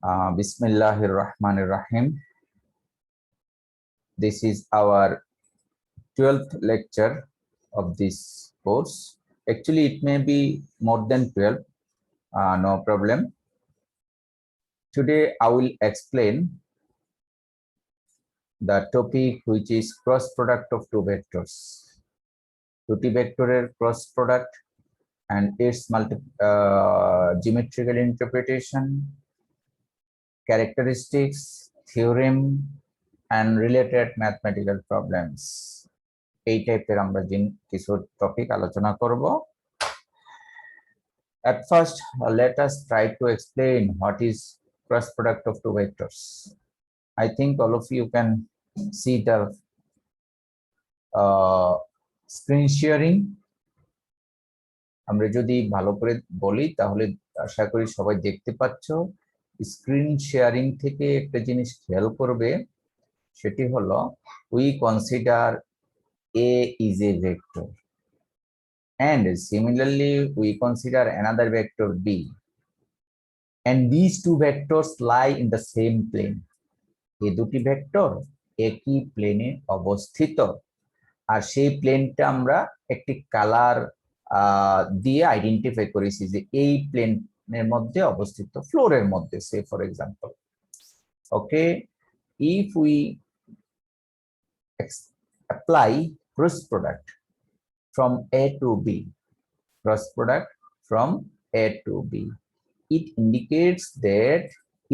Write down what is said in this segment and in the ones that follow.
Bismillahir Rahmanir Rahim. This is our 12th lecture of this course. Actually, it may be more than 12, no problem. Today, I will explain the topic which is cross product of two vectors. দুটি ভেক্টরের cross product and its geometrical interpretation, characteristics, theorem, and related mathematical problems. এই টাইপের আমরা কিছু topic আলোচনা করব। At first, let us try to explain what is cross product of two vectors. I think all of you can see the screen sharing. আমরা যদি ভালো করে বলি তাহলে আশা করি সবাই দেখতে পাচ্ছ। স্ক্রিন শেয়ারিং থেকে একটা জিনিস খেয়াল করবে, সেটি হলো we consider A is a vector and similarly we consider another vector B, and these two vectors lie in the same plane. এই দুটি ভেক্টর একই প্লেনে অবস্থিত, আর সেই প্লেনটা আমরা একটি কালার দিয়ে আইডেন্টিফাই করেছি যে এই প্লেনের মধ্যে অবস্থিত, ফ্লোরের মধ্যে, say for example. Okay, if we apply cross product from A to B, cross product from A to B, it indicates that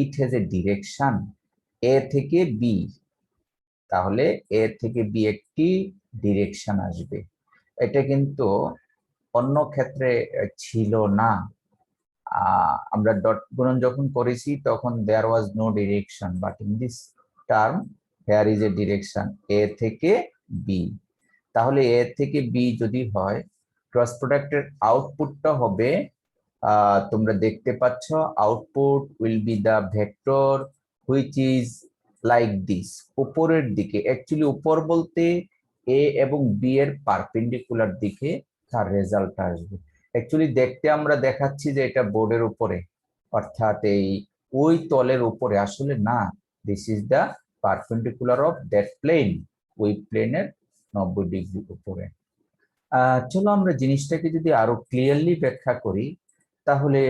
it has a direction A থেকে B, তাহলে A থেকে B একটি ডিরেকশন আসবে। এটা কিন্তু অন্য ক্ষেত্রে ছিল না। আমরা ডট গুণন যখন করেছি তখন there was no direction, but in this term here is a direction A থেকে B। তাহলে A থেকে B যদি হয়, ক্রস প্রোডাক্টের আউটপুটটা হবে, তোমরা দেখতে পাচ্ছ, output will be the vector which is like this, উপরের দিকে। অ্যাকচুয়ালি উপর বলতে A এবং B এর পারপেন্ডিকুলার দিকে তার রেজাল্ট আসবে। অ্যাকচুয়ালি দেখতে আমরা দেখাচ্ছি যে এটা বোর্ডের উপরে, অর্থাৎ এই ওই তলের উপরে, আসলে না, this is the perpendicular of that plane, ওই প্লেনের 90 ডিগ্রি উপরে। চলো আমরা জিনিসটাকে যদি আরো ক্লিয়ারলি ব্যাখ্যা করি, তাহলে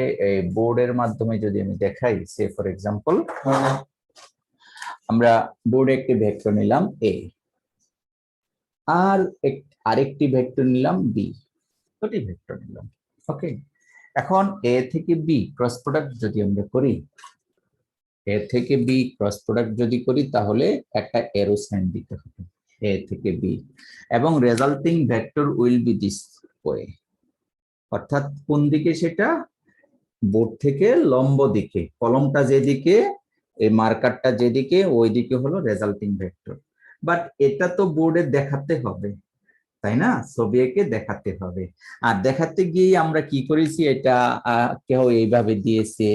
বোর্ডের মাধ্যমে যদি আমি দেখাই, সে ফর এক্সাম্পল আমরা বোর্ডে একটি ভেক্টর নিলাম A, আর আরেকটি ভেক্টর নিলাম B, দুটি ভেক্টর নিলাম। ওকে, এখন A থেকে B ক্রস প্রোডাক্ট যদি আমরা করি, A থেকে B ক্রস প্রোডাক্ট যদি করি, তাহলে একটা এরো সাইন দিতে হবে A থেকে B, এবং resulting vector will be this way, অর্থাৎ কোন দিকে, সেটা বোর্ড থেকে লম্ব দিকে, কলমটা যেদিকে, এই মার্কারটা যেদিকে, ওই দিকে হলো রেজাল্টিং ভেক্টর। বাট এটা তো বোর্ডে দেখাতে হবে, তাই না? ছবি এঁকে দেখাতে হবে। আর দেখাতে গিয়ে আমরা কি করেছি, এটা কেউ এইভাবে দিয়েছে,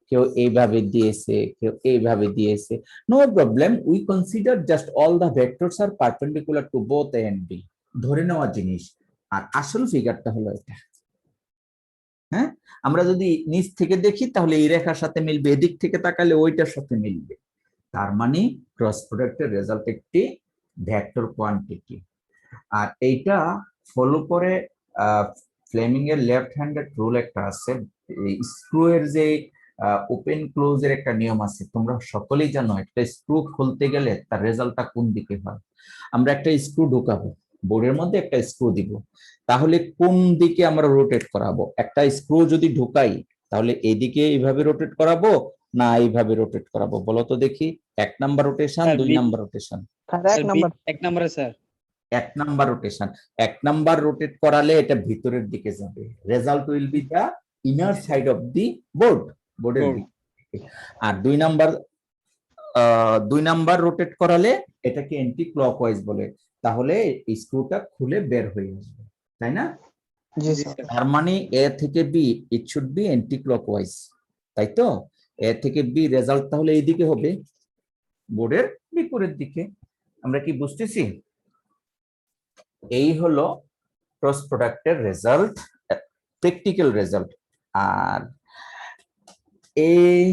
কেউ এইভাবে দিয়েছে, কেউ এইভাবে দিয়েছে, no problem, we consider just all the vectors are perpendicular to both A and B, ধরে নেওয়া জিনিস। আর আসল ফিগারটা হলো এটা। হ্যাঁ, আমরা যদি নিচ থেকে দেখি তাহলে এই রেখার সাথে মিলবে, এদিক থেকে তাকালে ওইটার সাথে মিলবে। তার মানে ক্রস প্রোডাক্টের রেজাল্ট একটি ভেক্টর কোয়ান্টিটি। আর এইটা ফলো করে ফ্লেমিং এর লেফট হ্যান্ডেড রুল একটা আছে, স্ক্রু এর যে ওপেন ক্লোজ এর একটা নিয়ম আছে, তোমরা সকলেই জানো। একটা স্ক্রু খুলতে গেলে তার রেজাল্টটা কোন দিকে হয়। আমরা একটা স্ক্রু ঢুকাবো, বোর্ডের মধ্যে একটা স্ক্রু দিব, তাহলে কোন দিকে আমরা রোটেট করাবো? একটা স্ক্রু যদি ঢুকাই তাহলে এইদিকে এইভাবে রোটেট করাবো না এইভাবে রোটেট করাবো, বলো তো দেখি। 1 নাম্বার রোটেশন, 2 নাম্বার রোটেশন? 1 নম্বরে sir. 1 number rotation. 1 number rotate করালে এটা ভিতরের দিকে যাবে, result will be the inner side of the board, বোর্ডের দিকে। আর 2 নাম্বার রোটেট করালে এটাকে অ্যান্টি ক্লকওয়াইজ বলে, তাহলে স্ক্রুটা খুলে বের হয়ে আসবে, তাই না? জি স্যার। তার মানে A থেকে B it should be anti clockwise, তাই তো? A থেকে B রেজাল্ট তাহলে এইদিকে হবে, বোর্ডের বিপরীত দিকে। আমরা কি বুঝতেছি? এই হলো ক্রস প্রোডাক্টের রেজাল্ট, প্র্যাকটিক্যাল রেজাল্ট। আর এই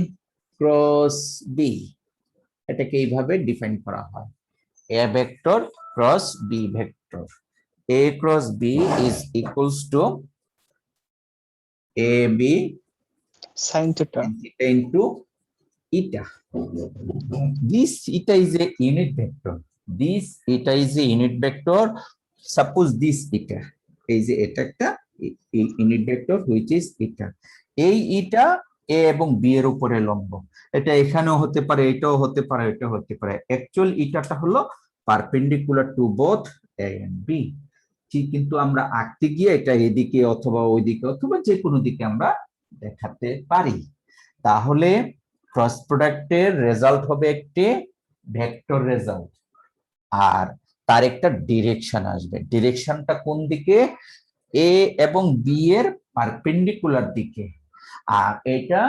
ক্রস বি, এটাকে এইভাবে ডিফাইন করা হয়, A vector cross B vector, A cross B is equals to A B sin theta. into eta. This eta is a unit vector. This eta is a unit vector. Suppose this eta is a unit vector which is eta. এই eta a এবং b এর উপরে লম্ব, এটা এখানেও হতে পারে, এটাও হতে পারে, এটাও হতে পারে। অ্যাকচুয়াল এটাটা হলো perpendicular to both a and b, কিন্তু আমরা আঁকতে গিয়ে এটা এদিকে অথবা ওইদিকে অথবা যে কোনো দিকে আমরা দেখাতে পারি। তাহলে ক্রস প্রোডাক্টের রেজাল্ট হবে একটি ভেক্টর রেজাল্ট, আর তার একটা ডিরেকশন আসবে। ডিরেকশনটা কোন দিকে? এ এবং বি এর পারপেন্ডিকুলার দিকে। আর এটা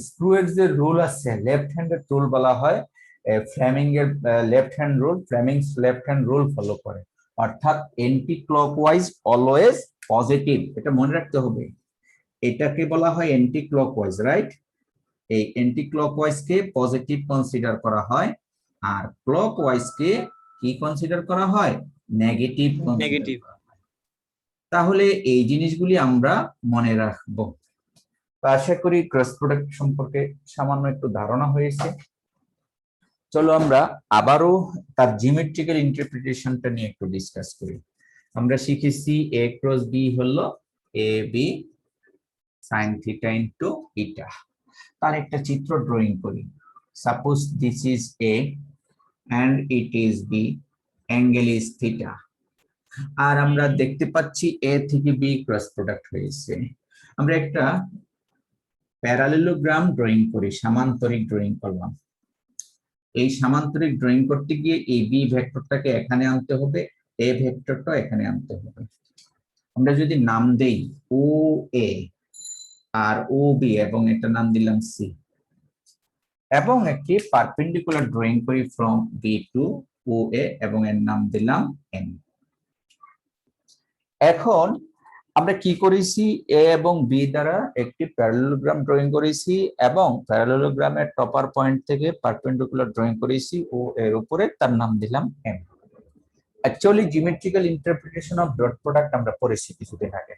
স্ক্রু এর যে রুল আছে, লেফট হ্যান্ডের রুল বলা হয়, ফ্লেমিং এর left hand rule, Fleming's left hand rule follow করে, অর্থাৎ এন্টি ক্লকওয়াইজ অলওয়েজ পজিটিভ, এটা মনে রাখতে হবে। এটাকে বলা হয় এন্টি ক্লকওয়াইজ, রাইট? এই এন্টি ক্লকওয়াইজ কে পজিটিভ কনসিডার করা হয়, আর ক্লকওয়াইজ কে কি কনসিডার করা হয়? নেগেটিভ। নেগেটিভ। তাহলে এই জিনিসগুলি আমরা মনে রাখবো। আশা করি ক্রস প্রোডাক্ট সম্পর্কে সামান্য একটু ধারণা হয়েছে। চলো আমরা আবারও তার জিওমেট্রিক্যাল ইন্টারপ্রিটেশনটা নিয়ে একটু ডিসকাস করি। আমরা শিখেছি এ ক্রস বি হলো A B sin theta into eta। তার একটা চিত্র ড্রয়িং করি। Suppose this is A and it is b, angle is theta। আর আমরা দেখতে পাচ্ছি এ থেকে বি ক্রস প্রোডাক্ট হয়েছে। আমরা একটা প্যারালেলোগ্রাম ড্রয়িং করি, সামান্তরিক ড্রয়িং করলাম। এই সামান্তরিক ড্রয়িং করতে গিয়ে এই বি ভেক্টরটাকে এখানে আনতে হবে, এ ভেক্টরটা এখানে আনতে হবে। আমরা যদি নাম দেই ও এ আর ও বি এবং এটা নাম দিলাম সি, এবং একটি পারপেন্ডিকুলার ড্রয়িং করি ফ্রম বি টু ও এ এবং এর নাম দিলাম এন। এখন আমরা কি করেছি? এ এবং বি দ্বারা একটি প্যারালেলোগ্রাম ড্রয়িং করেছি এবং প্যারালেলোগ্রামের টপার পয়েন্ট থেকে পারপেন্ডিকুলার ড্রয়িং করেছি ও এর উপরে, তার নাম দিলাম M. Actually geometrical interpretation of dot product আমরা পড়েছি কিছুদিন আগে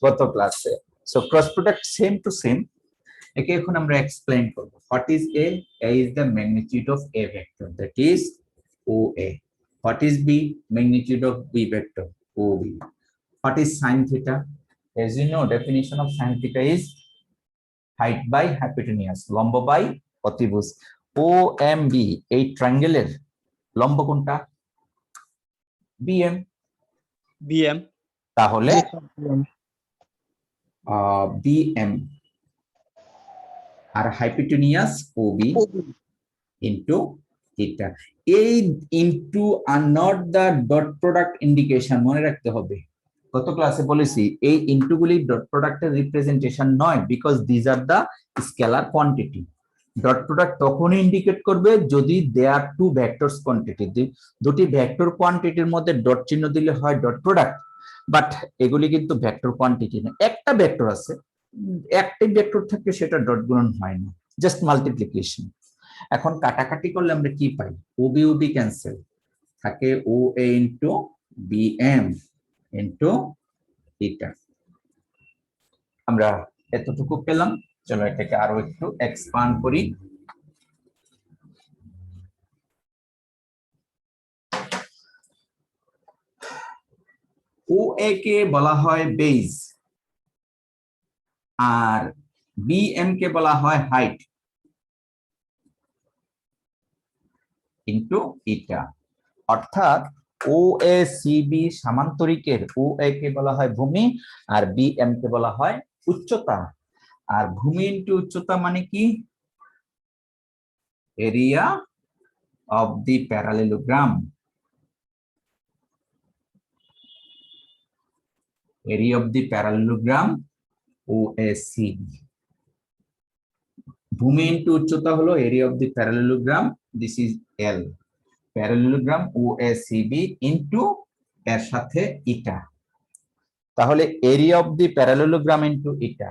গত ক্লাসে। So cross product same to same, একে এখন আমরা এক্সপ্লেইন করব। What is A? A is the magnitude of A vector, that is O A. What is B? Magnitude of B vector, O B. What is sin theta? As you know, definition of sin theta is height by hypotenuse, লম্ব by অতিভুজ। OMB এই ট্রায়াঙ্গেলের লম্ব কোনটা? BM। BM। তাহলে BM আর hypotenuse OB into theta। এই into আর not the dot product indication, মনে রাখতে হবে। গত ক্লাসে বলেছি এই ইনটুগুলি ডট প্রোডাক্টের রিপ্রেজেন্টেশন নয়, because these are the scalar quantity. Dot product তখনই ইন্ডিকেট করবে যদি দেয়ার টু ভেক্টরস কোয়ান্টিটি, দুটি ভেক্টর কোয়ান্টিটির মধ্যে ডট চিহ্ন দিলে হয় ডট প্রোডাক্ট, বাট এগুলি কিন্তু ভেক্টর কোয়ান্টিটি না। একটা ভেক্টর আছে, একটি ভেক্টর থাকলে সেটা ডট গুণন হয় না, জাস্ট মাল্টিপ্লিকেশন। এখন কাটাকাটি করলে আমরা কি পাই? ওবি ওবি ক্যান্সেল, থাকে ও এ ইন্টু বিএম ইন্টু থিটা। আমরা এতটুকু পেলাম। চলো এটাকে আরো একটু এক্সপান্ড করি। ও এ কে বলা হয় বেজ আর বিএম কে বলা হয় হাইট ইন্টু ইটা, অর্থাৎ ও এ সিবি সামান্তরিকের ও এ কে বলা হয় ভূমি আর বিএম কে বলা হয় উচ্চতা। আর ভূমি ইন্টু উচ্চতা মানে কি? Area of the parallelogram, area of the parallelogram OACB। ভূমি ইন্টু উচ্চতা হলো area of the parallelogram, this is L. Parallelogram OACB into এর সাথে ইটা। তাহলে area of the parallelogram into eta,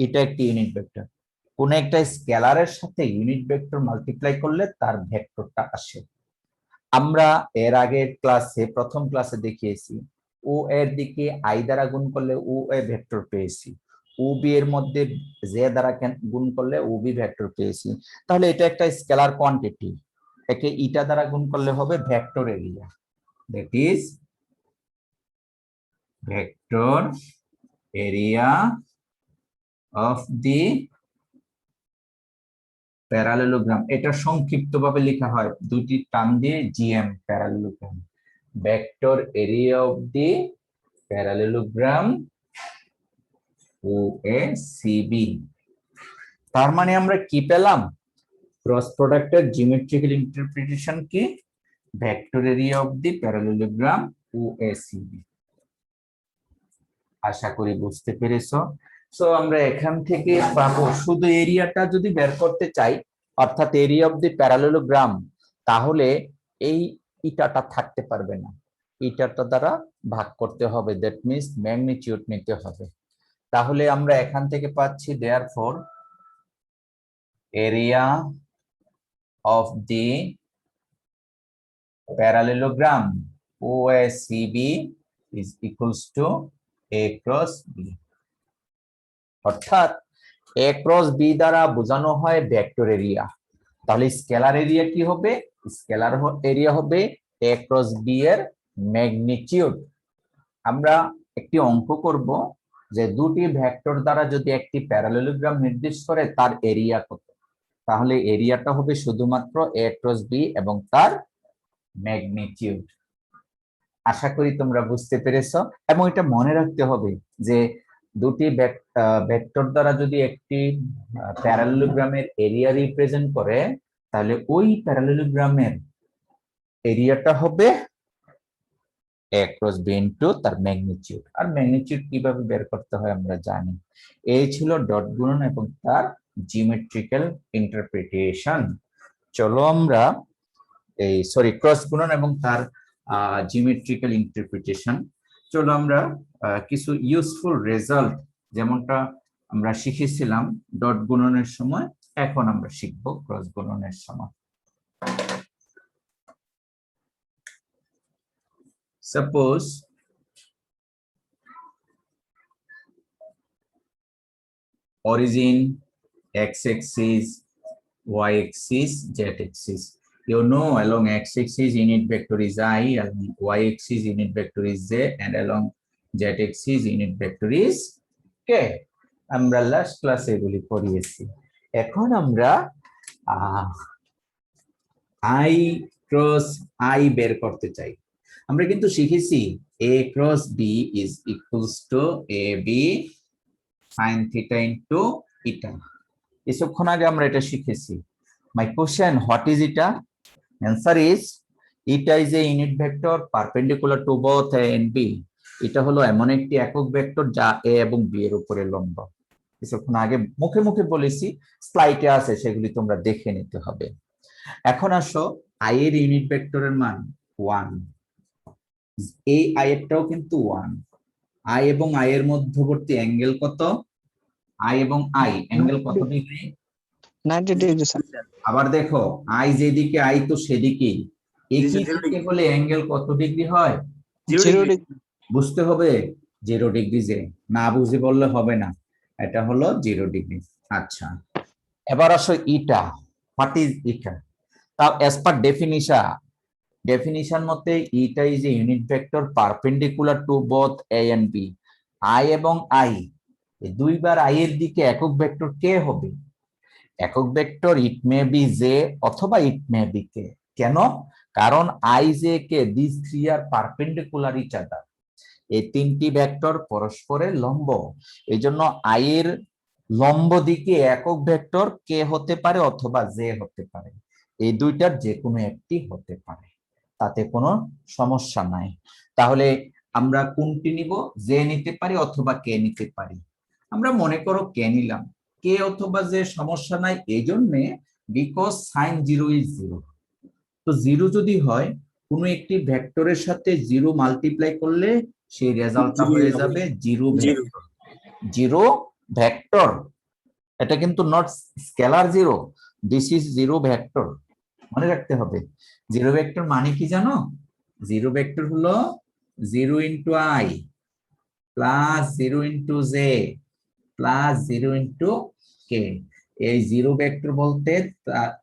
এটা একটি ইউনিট ভেক্টর। কোন একটা স্কেলারের সাথে ইউনিট ভেক্টর মাল্টিপ্লাই করলে তার ভেক্টরটা আসে। আমরা এর আগের ক্লাসে প্রথম ক্লাসে দেখিয়েছি ও এর দিকে আই দ্বারা গুণ করলে ও এ ভেক্টর পেয়েছি, ও বি এর মধ্যে জে দ্বারা গুণ করলে ও বি ভেক্টর পেয়েছি। তাহলে এটা একটা স্কেলার কোয়ান্টিটি, একে ইটা দ্বারা গুণ করলে হবে vector area, that is vector area of the parallelogram. এটা সংক্ষিপ্ত ভাবে লেখা হয় দুটি টার্ম দিয়ে, GM parallelogram, vector area of the parallelogram OACB. তার মানে আমরা কি পেলাম? ক্রস প্রোডাক্টের জিওমেট্রিক্যাল ইন্টারপ্রিটেশন কি? Vector area of the parallelogram OACB. আশা করি বুঝতে পেরেছো। সো আমরা এখান থেকে পাবো, শুধু এরিয়াটা যদি বের করতে চাই অর্থাৎ এরিয়া অফ দি প্যারালেলোগ্রাম, তাহলে এই ইটাটা থাকতে পারবে না, ইটাটা দ্বারা ভাগ করতে হবে, দ্যাট মিন্স ম্যাগনিটিউড নিতে হবে। তাহলে আমরা এখান থেকে পাচ্ছি therefore area of the parallelogram OACB is equals to A cross B, অর্থাৎ A cross B দ্বারা বোঝানো হয় ভেক্টর এরিয়া। তাহলে স্কেলার এরিয়া কি হবে? স্কেলার এরিয়া হবে A cross B এর ম্যাগনিটিউড। আমরা একটি অঙ্ক করব যে দুটি ভেক্টর দ্বারা যদি একটি প্যারালেলোগ্রাম নির্দেশ করে তার এরিয়া কত, তাহলে এরিয়াটা হবে শুধুমাত্র A cross B এবং তার ম্যাগনিটিউড। আশা করি তোমরা বুঝতে পেরেছো। এবং এটা মনে রাখতে হবে যে দুটি ভেক্টর দ্বারা যদি একটি প্যারালেলোগ্রামের এরিয়া রিপ্রেজেন্ট করে, তাহলে ওই প্যারালেলোগ্রামের এরিয়াটা হবে A cross B ইনটু তার ম্যাগনিটিউড। আর ম্যাগনিটিউড কিভাবে বের করতে হয় আমরা জানি। এই ছিল ডট গুণন এবং তার জিওমেট্রিক্যাল ইন্টারপ্রিটেশন। চলো আমরা ক্রস গুণন এবং তার জিওমেট্রিক্যাল ইন্টারপ্রিটেশন, চলো আমরা কিছু ইউজফুল রেজাল্ট যেমনটা আমরা শিখেছিলাম ডট গুণনের সময়, এখন আমরা শিখব ক্রস গুণনের সময়। Suppose origin x-axis, y-axis, z-axis. You know along x-axis unit vector is I, along y-axis unit vector is z, and along z-axis unit vector is k. আমরা লাস্ট ক্লাসে এগুলি পড়িয়েছি। এখন আমরা I ক্রস I বের করতে চাই। আমরা কিন্তু শিখেছি A cross B is equals to AB sin theta into eta. কিছুক্ষণ আগে আমরা এটা শিখেছি। My question, what is eta? Answer is eta is a unit vector perpendicular to both A and B. এটা হলো এমন একটি একক ভেক্টর যা A এবং B এর উপরে লম্ব। কিছুক্ষণ আগে মুখে মুখে বলেছি, স্লাইডে আছে, সেগুলি তোমরা দেখে নিতে হবে। এখন আসো I এর ইউনিট ভেক্টরের মান 1, এই I এরটাও কিন্তু 1। I এবং I এর মধ্যবর্তী অ্যাঙ্গেল কত? I এবং I অ্যাঙ্গেল কত ডিগ্রি? 90 degree sir. আবার দেখো I যেদিকে I তো সেদিকেই, একই দিকে হলে অ্যাঙ্গেল কত ডিগ্রি হয়? 0 ডিগ্রি। বুঝতে হবে 0 ডিগ্রি, যে না বুঝে বললে হবে না, এটা হলো 0 ডিগ্রি। আচ্ছা, এবার আসো ইটা, হোয়াট ইজ ইটা? তাও অ্যাজ পার ডেফিনিশন মতে ইটা is a unit vector perpendicular to both A and B। I এবং I দুইবার I এর দিকে একক ভেক্টর কে হবে? একক vector it may be J অথবা ইট মে বি কে। কেন? কারণ I J K this three are perpendicular each other. এই তিনটি ভেক্টর পরস্পরের লম্ব, এই জন্য I এর লম্ব দিকে একক ভেক্টর কে হতে পারে অথবা জে হতে পারে, এই দুইটার যে কোনো একটি হতে পারে, তাতে কোনো সমস্যা নাই। তাহলে আমরা কোনটি নিব? জে নিতে পারি অথবা কে নিতে পারি। আমরা মনে করো কে নিলাম, কে অথবা জে সমস্যা নাই, এই জন্যে বিকজ সাইন 0 ইজ 0। তো 0 যদি হয়, কোনো একটি ভেক্টরের সাথে 0 মাল্টিপ্লাই করলে সেই রেজাল্টটা হয়ে যাবে 0 ভেক্টর। 0 ভেক্টর এটা কিন্তু not scalar zero, this is zero vector, মনে রাখতে হবে। জিরো ভেক্টর মানে কি জানো? জিরো ভেক্টর হলো 0 into i plus 0 into j plus 0 into k. এই জিরো ভেক্টর বলতে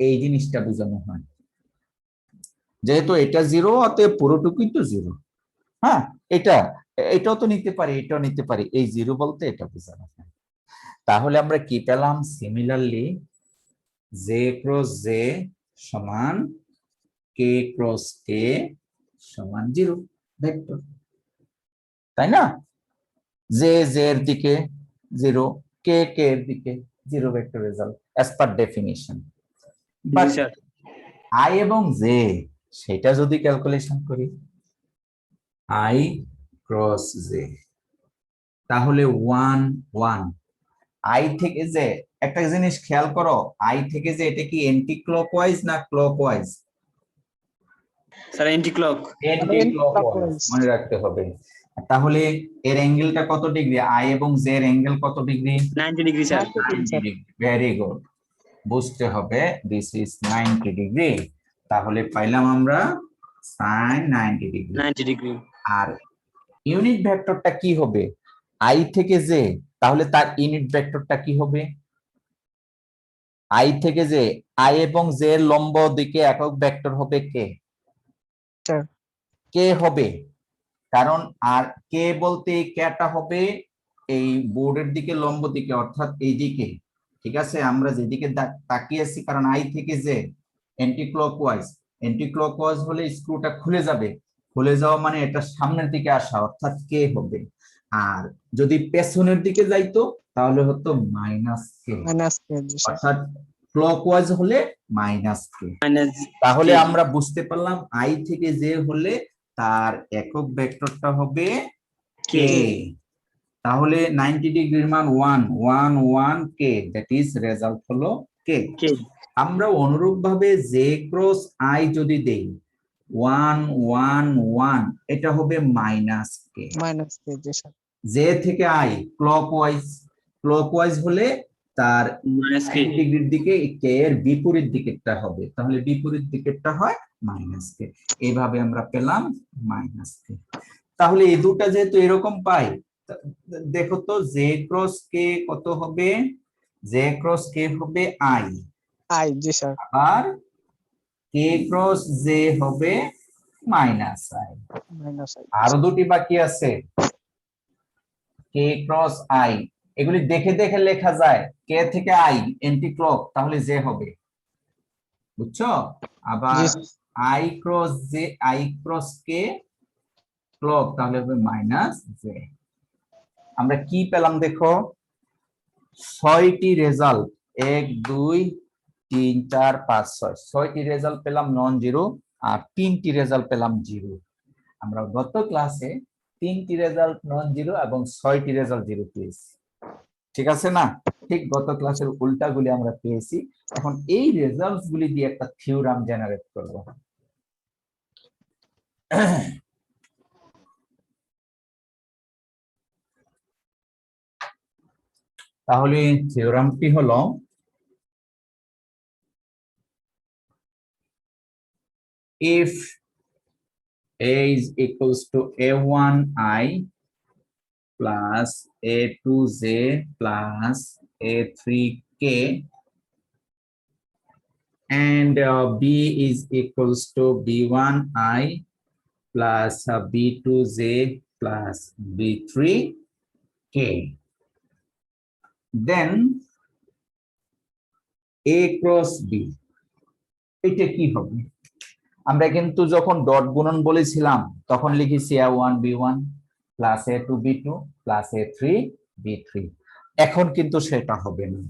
এই জিনিসটা বোঝানো হয়, যেহেতু এটা জিরো অতএব পুরোটুকুই তো জিরো। হ্যাঁ, এটাও তো নিতে পারি, এটাও নিতে পারি, এই জিরো বলতে এটা বোঝানো হয়। তাহলে আমরা কি পেলাম? সিমিলারলি জে ক্রস জে সমান কে ক্রস কে সমান জিরো ভেক্টর, তাই না? জে জে এর দিকে জিরো, কে কে এর দিকে zero vector result as per definition. But sir I এবং জে সেটা যদি ক্যালকুলেশন করি, আই ক্রস জে, তাহলে 1 1 আই থেকে জে। একটা জিনিস খেয়াল করো, আই থেকে জে এটা কি এন্টি ক্লকওয়াইজ না clockwise? Sir anti clock. Anti clockwise, মনে রাখতে হবে। তাহলে এর অ্যাঙ্গেলটা কত ডিগ্রি? আই এবং জে এর অ্যাঙ্গেল কত degree? 90 degree sir. 90 degree. Very good, বুঝতে হবে দিস ইজ 90 ডিগ্রি। তাহলে পাইলাম আমরা sin 90 ডিগ্রি। 90 ডিগ্রি। আর ইউনিট ভেক্টরটা কি হবে? আই থেকে জে, তাহলে তার ইউনিট ভেক্টরটা কি হবে? আই থেকে জে, আই এবং জে এর লম্ব দিকে একক ভেক্টর হবে কে? স্যার কে হবে, কারণ আর কে বলতে এই কেটা হবে এই বোর্ডের দিকে লম্ব দিকে, অর্থাৎ এই দিকে। ঠিক আছে, আমরা যেদিকে তাকিয়ে আছি, কারণ আই থেকে J anti clockwise, anti clockwise হলে স্ক্রুটা খুলে যাবে, খুলে যাওয়া মানে এটা সামনের দিকে আসা, অর্থাৎ কে হবে। আর যদি পেছনের দিকে যাইতো তাহলে হতো মাইনাস কে, মাইনাস কে জি স্যার। অর্থাৎ ক্লকওয়াইজ হলে মাইনাস কে। মাইনাস তাহলে আমরা বুঝতে পারলাম আই থেকে জে হলে তার একক ভেক্টরটা হবে কে। তাহলে 90 ডিগ্রির মান 1 1 1 কে, দ্যাট ইজ রেজাল্ট হলো কে। কে। আমরা অনুরূপ ভাবে জে ক্রস আই যদি দেই 1 1 1, এটা হবে মাইনাস কে। মাইনাস কে জি স্যার। জে থেকে আই ক্লকওয়াইজ, ক্লকওয়াইজ হলে তার মাইনাস কে। 90 ডিগ্রির দিকে কে এর বিপরীত দিকেরটা হবে, তাহলে বিপরীত দিকেরটা হয় মাইনাস কে। এইভাবে আমরা পেলাম মাইনাস কে। তাহলে এই দুটা যেহেতু এরকম পাই, দেখো তো জে ক্রস কে কত হবে? জে ক্রস কে হবে আই, আই জি স্যার। আর কে ক্রস জে হবে মাইনাস আই। Minus I. আরো দুটি বাকি আছে, কে ক্রস আই, এগুলি দেখে দেখে লেখা যায়। কে থেকে আই এন্টি ক্লক, তাহলে জে হবে, বুঝছো? আবার I cross J, I cross K clock, তাহলে হবে মাইনাস জে। আমরা কি পেলাম দেখো, 6টি রেজাল্ট, 1 2 3 4 5 6, 6টি রেজাল্ট পেলাম নন জিরো, আর 3টি রেজাল্ট পেলাম জিরো। আমরা গত ক্লাসে 3টি রেজাল্ট নন জিরো এবং 6টি রেজাল্ট জিরো পেয়েছি, ঠিক আছে না? ঠিক গত ক্লাসের উল্টাগুলি আমরা পেয়েছি। এখন এই রেজাল্টস গুলি দিয়ে একটা থিওরাম জেনারেট করব। তাহলে থিওরামটি হলো, if a is equals to a1i plus a2j plus a3k and b is equals to b1i plus b2j plus b3k, then a cross b, এটা কি হবে? আমরা কিন্তু যখন ডট গুণন বলেছিলাম তখন লিখেছি a1 b1 plus a2 b2 plus a3 b3। এখন কিন্তু সেটা হবে না।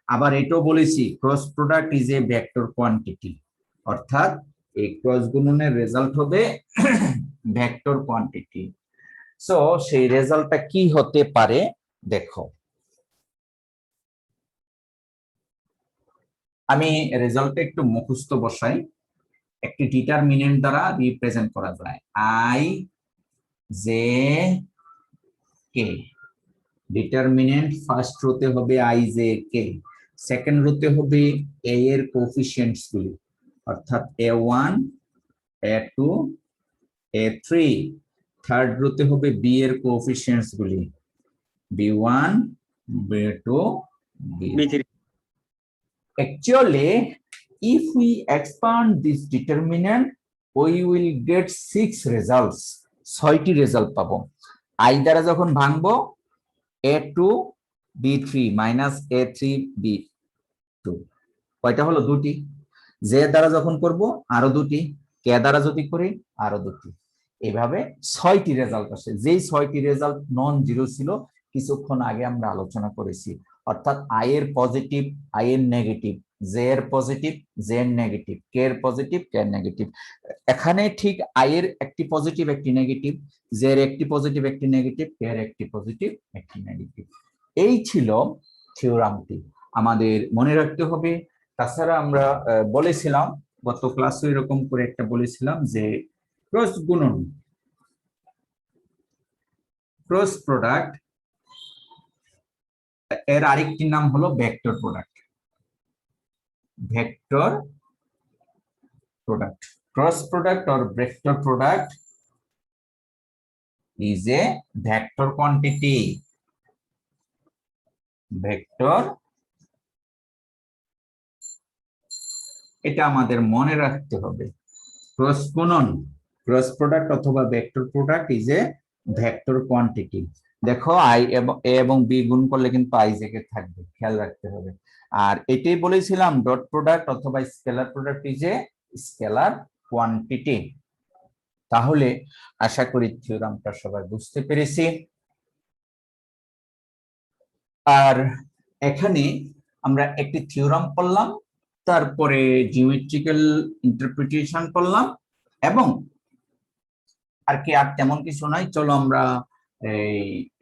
আবার এটাও বলেছি cross product is a vector quantity, অর্থাৎ এই ক্রস গুণনের রেজাল্ট হবে ভেক্টর কোয়ান্টিটি। সো সেই রেজাল্টটা কি হতে পারে দেখো, আমি রেজাল্টটা একটু মুখস্থ বসাই। একটি ডিটারমিনেন্ট দ্বারা রিপ্রেজেন্ট করা যায়, i j k, determinant first রোতে হবে আই জে কে, সেকেন্ড রোতে হবে এ এর কোএফিসিয়েন্টস গুলি, অর্থাৎ a1 a2 a3, থার্ড রোতে হবে বি এর কোএফিসিয়েন্টস গুলি b1 b2 b3. B3. Actually, if we expand this determinant, we will get 6 results. 6টি রেজাল্ট পাবো। i দ্বারা যখন ভাঙবো a2 b3 minus a3 b2, কয়টা হলো? দুটি। j দ্বারা যখন করব আরো দুটি, k দ্বারা যদি করি আরো দুটি, এইভাবে 6টি রেজাল্ট আসে। যেই 6টি রেজাল্ট নন জিরো ছিল কিছুক্ষণ আগে আমরা আলোচনা করেছি, অর্থাৎ i এর পজিটিভ, i এর নেগেটিভ, j এর পজিটিভ, j এর নেগেটিভ, k এর পজিটিভ, k এর নেগেটিভ। এখানে ঠিক i এর একটি পজিটিভ একটি নেগেটিভ, j এর একটি পজিটিভ একটি নেগেটিভ, k এর একটি পজিটিভ একটি নেগেটিভ। এই ছিল থিওরামটি, আমাদের মনে রাখতে হবে। তাছাড়া আমরা বলেছিলাম গত ক্লাসে এরকম করে একটা বলেছিলাম যে ক্রস গুণন, ক্রস প্রোডাক্ট এর আরেকটি নাম হলো vector product. Vector product, cross product or vector product is a vector quantity. Vector, এটা আমাদের মনে রাখতে হবে। ক্রস গুণন, ক্রস প্রোডাক্ট অথবা vector product is a vector quantity. দেখো আই এবং এ এবং বি গুণ করলে কিন্তু আই জে কে থাকবে, খেয়াল রাখতে হবে। আর এটাই বলেছিলাম ডট প্রোডাক্ট অথবা scalar product is a scalar quantity. তাহলে আশা করি থিওরামটা সবাই বুঝতে পেরেছি। আর এখানে আমরা একটি থিওরাম পড়লাম, তারপরে জিওমেট্রিক্যাল ইন্টারপ্রিটেশন করলাম, এবং আর কি আর তেমন কিছু নাই। চলো আমরা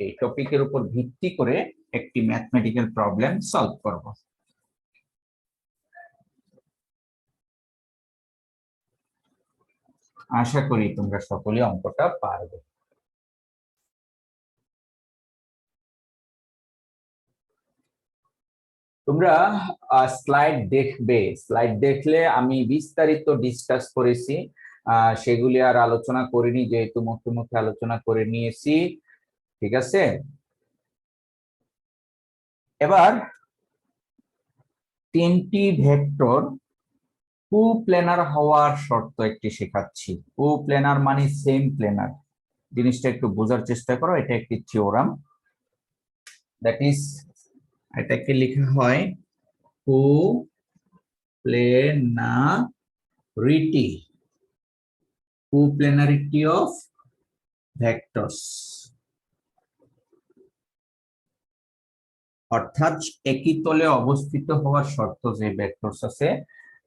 এই টপিকের উপর ভিত্তি করে একটি ম্যাথমেটিক্যাল প্রবলেম সলভ করব। আশা করি তোমরা সকলে অঙ্কটা পারবে। তোমরা স্লাইড দেখবে, স্লাইড দেখলে আমি বিস্তারিত ডিসকাস করেছি, সেগুলি আর আলোচনা করিনি, যেহেতু মুখে মুখে আলোচনা করে নিয়েছি। ঠিক আছে, এবার তিনটি ভেক্টর কোপ্লেনার হওয়ার শর্ত একটি শেখাচ্ছি। কোপ্লেনার মানে সেম প্লেনার, জিনিসটা একটু বোঝার চেষ্টা করো। এটা একটি থিওরাম, দ্যাট ইজ এটাকে লেখা হয় কোপ্লেনারিটি, কোপ্লেনারিটি অফ ভেক্টরস, অর্থাৎ একই তলে অবস্থিত হওয়ার শর্ত যে ভেক্টরস আছে।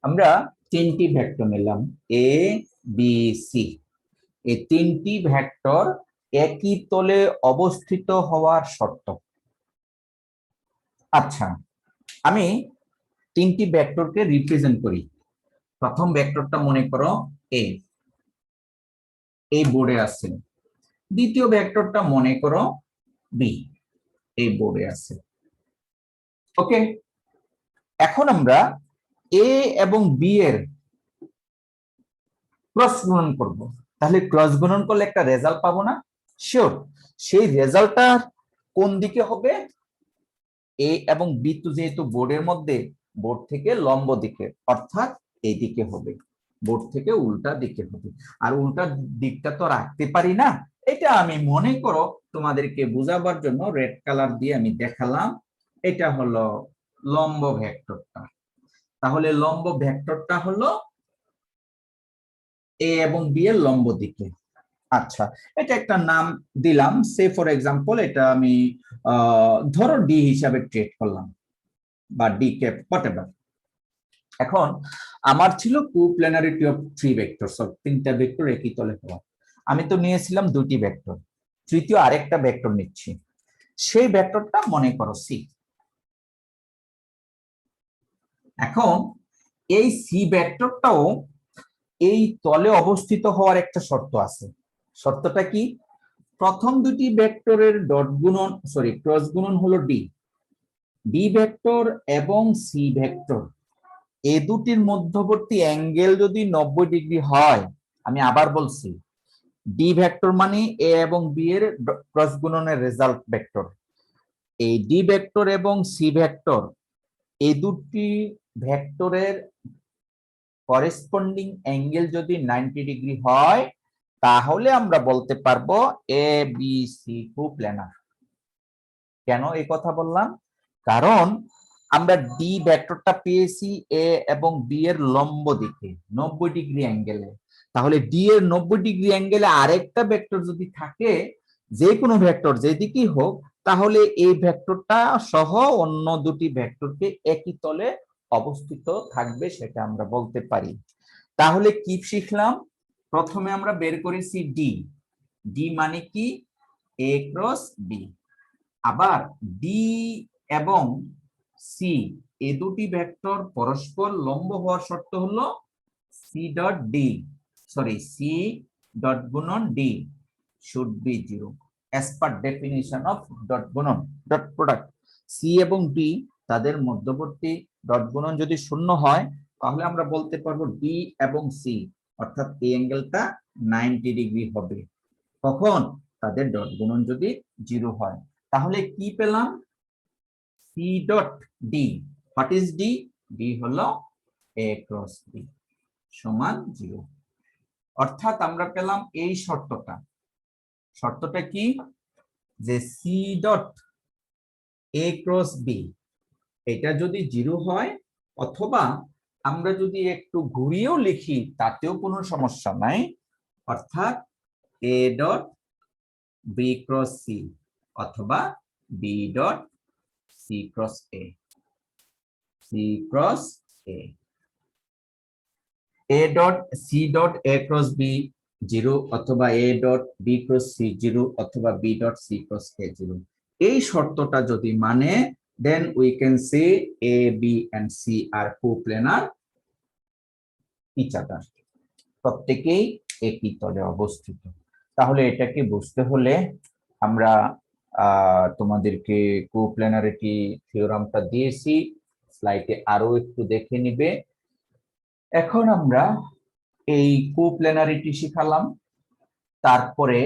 আমরা তিনটি ভেক্টর নিলাম এ বি সি, এই তিনটি ভেক্টর একই তলে অবস্থিত হওয়ার শর্ত। আচ্ছা, আমি তিনটি ভেক্টরকে রিপ্রেজেন্ট করি। প্রথম ভেক্টরটা মনে করো এ, এই বোর্ডে আছে। দ্বিতীয় ভেক্টরটা মনে করো বি, এই বোর্ডে আছে। ওকে, এখন আমরা এ এবং বি এর ক্রস গুণন করব। তাহলে ক্রস গুণন করলে একটা রেজাল্ট পাবো না? শিওর। সেই রেজাল্টটা কোন দিকে হবে? এ এবং বি তো যেহেতু বোর্ডের মধ্যে, বোর্ড থেকে লম্ব দিকে, অর্থাৎ এই দিকে হবে, বোর্ড থেকে উল্টা দিকে হবে। আর উল্টা দিকটা তো রাখতে পারি না। এটা আমি মনে করো তোমাদেরকে বোঝাবার জন্য রেড কালার দিয়ে আমি দেখালাম। এটা হলো লম্ব ভেক্টরটা। তাহলে লম্ব ভেক্টরটা হলো এ এবং বি এর লম্ব দিকে। আচ্ছা, এটা একটা নাম দিলাম, সে ফর এক্সাম্পল এটা আমি ধরো ডি হিসাবে ট্রিট করলাম, বা ডি ক্যাপ হোয়াটএভার। এখন আমার ছিল কোপ্লেনারিটি অফ থ্রি ভেক্টরস, তিনটা ভেক্টর একই তলে হওয়া। আমি তো নিয়েছিলাম দুটি ভেক্টর, তৃতীয় আরেকটা ভেক্টর নিচ্ছি। সেই ভেক্টরটা মনে করো সি। এখন এই সি ভেক্টরটাও এই তলে অবস্থিত হওয়ার একটা শর্ত আছে। শর্তটা কি? প্রথম দুটি ভেক্টরের ডট গুণন ক্রস গুণন হলো ডি। ডি ভেক্টর এবং সি ভেক্টর এই দুটির মধ্যবর্তী অ্যাঙ্গেল যদি 90 ডিগ্রি হয়, আমি আবার বলছি, ডি ভেক্টর মানে এ এবং বি এর ক্রস গুণনের রেজাল্ট ভেক্টর। এই ডি ভেক্টর এবং সি ভেক্টর এই দুটি ভেক্টরের করেসপন্ডিং অ্যাঙ্গেল যদি 90 ডিগ্রি হয়, তাহলে আমরা বলতে পারবো এ বি সি কোপ্ল্যানার। কেন এই কথা বললাম? কারণ আমরা ডি ভেক্টরটা পেয়েছি এ এবং বি এর লম্ব দিকে 90 ডিগ্রি অ্যাঙ্গেলে। তাহলে ডি এর 90 ডিগ্রি অ্যাঙ্গেলে আরেকটা ভেক্টর যদি থাকে, যে কোনো ভেক্টর যেদিকেই হোক, তাহলে এই ভেক্টরটা সহ অন্য দুটি ভেক্টরকে একই তলে অবস্থিত থাকবে, সেটা আমরা বলতে পারি। তাহলে কি শিখলাম? প্রথমে আমরা বের করেছি ডি। ডি মানে কি? এ ক্রস বি। আবার ডি এবং সি এই দুটি ভেক্টর পরস্পর লম্ব হওয়ার শর্ত হলো সি ডট গুণন D should be 0 as per definition of dot গুণন ডট প্রোডাক্ট। সি এবং ডি তাদের মধ্যবর্তী ডট গুণন যদি শূন্য হয়, তাহলে আমরা বলতে পারবো ডি এবং সি অর্থাৎ এই অ্যাঙ্গেলটা 90 ডিগ্রি হবে। কখন? তাদের ডট গুণন যদি 0 হয়। তাহলে কি পেলাম? C dot D. What is D? D হলো এ ক্রস বি সমান 0। অর্থাৎ আমরা পেলাম এই শর্তটা। শর্তটা কি? যে C dot A cross B এটা যদি 0 হয়, অথবা আমরা যদি একটু ঘুরিয়েও লিখি তাতেও কোনো সমস্যা নাই, অর্থাৎ A dot B cross C অথবা B dot C cross A. C cross A, A dot C dot A cross B 0 অথবা A dot B cross C 0 অথবা B dot C cross A 0। এই শর্তটা যদি মানে, then we can say A, B and C are coplanar each other. প্রত্যেকেই একই তলে অবস্থিত। তাহলে এটাকে বুঝতে হলে আমরা তোমাদেরকে কোপ্ল্যানারিটি থিওরামটা দিয়েছি, স্লাইডে আরো একটু দেখে নিবে। এখন আমরা এই কোপ্ল্যানারিটি শিখালাম। তারপরে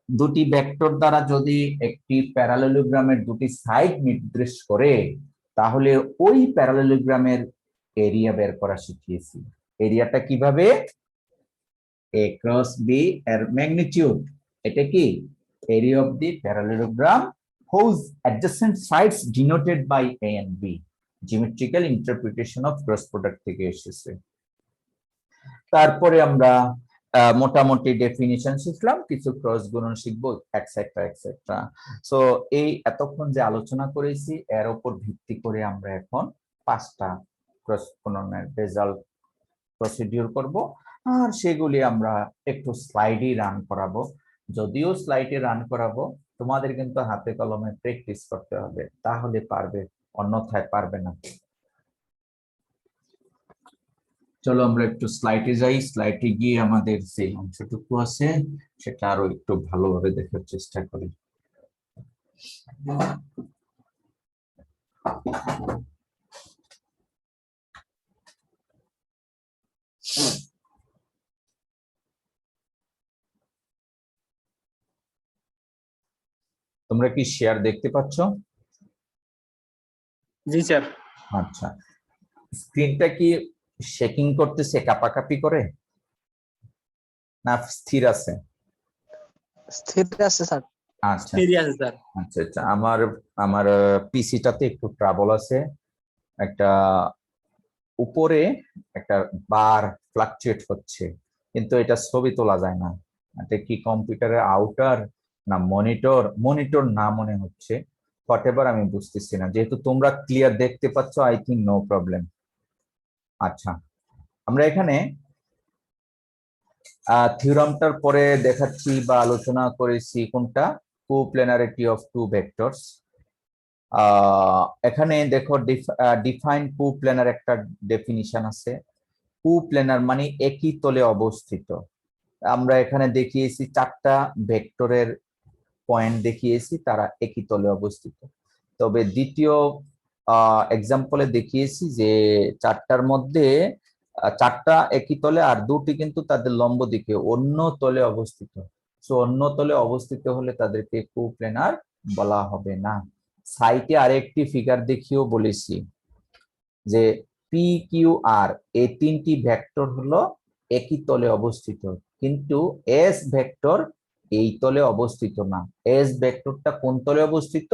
দুটি ভেক্টর দ্বারা যদি একটি প্যারালেলোগ্রামের দুটি সাইড নির্দেশ করে, তাহলে ওই প্যারালেলোগ্রামের এরিয়া বের করা শিখিয়েছি। এরিয়াটা কিভাবে? এ ক্রস বি এর ম্যাগনিটিউড, এটা কি? Area of the parallelogram whose adjacent sides denoted by A and B. Geometrical interpretation of cross product থেকে এসেছে। তারপরে আমরা মোটামুটি ডেফিনিশন শিখলাম, কিছু ক্রস গুণন শিখবো, এটসেট্রা এটসেট্রা। সো এই এতক্ষণ যে আলোচনা করেছি এর উপর ভিত্তি করে আমরা এখন 5টা ক্রস গুণনের রেজাল্ট প্রসিডিউর করব, আর সেগুলি আমরা একটু স্লাইডে রান করাবো। যদিও স্লাইডে রান করাবো, তোমাদের কিন্তু হাতে কলমে প্র্যাকটিস করতে হবে, তাহলে পারবে, অন্যথায় পারবে না। চলো আমরা একটু স্লাইডে যাই। স্লাইডে গিয়ে আমাদের যে অংশটুকু আছে সেটা আরো একটু ভালোভাবে দেখার চেষ্টা করি। তোমরা কি শেয়ার দেখতে পাচ্ছ? জি স্যার। আচ্ছা, স্ক্রিনটা কি শেকিং করতেছে, কাঁপাকাঁপি করে, না স্থির আছে? স্থির আছে স্যার। আচ্ছা ঠিক আছে স্যার। আচ্ছা আচ্ছা, আমার পিসিটাতে একটু ট্রাবল আছে। একটা উপরে একটা বার ফ্লাকচুয়েট হচ্ছে, কিন্তু এটা ছবি তোলা যায় না। এটা কি কম্পিউটারের আউটার না মনিটর না মনে হচ্ছে, হোয়াটএভার আমি বুঝতেছি না। যেহেতু তোমরা ক্লিয়ার দেখতে পাচ্ছ, আই থিঙ্ক নো প্রবলেম। আচ্ছা, আমরা এখানে থিওরামটার পরে দেখাচ্ছি বা আলোচনা করেছি কোনটা? কোপ্ল্যানারিটি অফ টু ভেক্টরস। এখানে দেখো ডিফাইন কোপ্ল্যানার একটা ডেফিনিশন আছে। কোপ্ল্যানার মানে একই তলে অবস্থিত। আমরা এখানে দেখিয়েছি 4টা ভেক্টরের পয়েন্ট দেখিয়েছি তারা একই তলে অবস্থিত। তবে দ্বিতীয় এক্সাম্পলে দেখিয়েছি যে চারটার মধ্যে চারটা একই তলে আর দুটি কিন্তু তাদের লম্ব দিকে অন্য তলে অবস্থিত। সো অন্য তলে অবস্থিত হলে তাদেরকে কোপ্লেনার বলা হবে না। সাইটে আরেকটি ফিগার দেখিয়েও বলেছি যে পি কিউ আর এই তিনটি ভেক্টর হলো একই তলে অবস্থিত, কিন্তু এস ভেক্টর এই তলে অবস্থিত না। এস ভেক্টরটা কোন তলে অবস্থিত?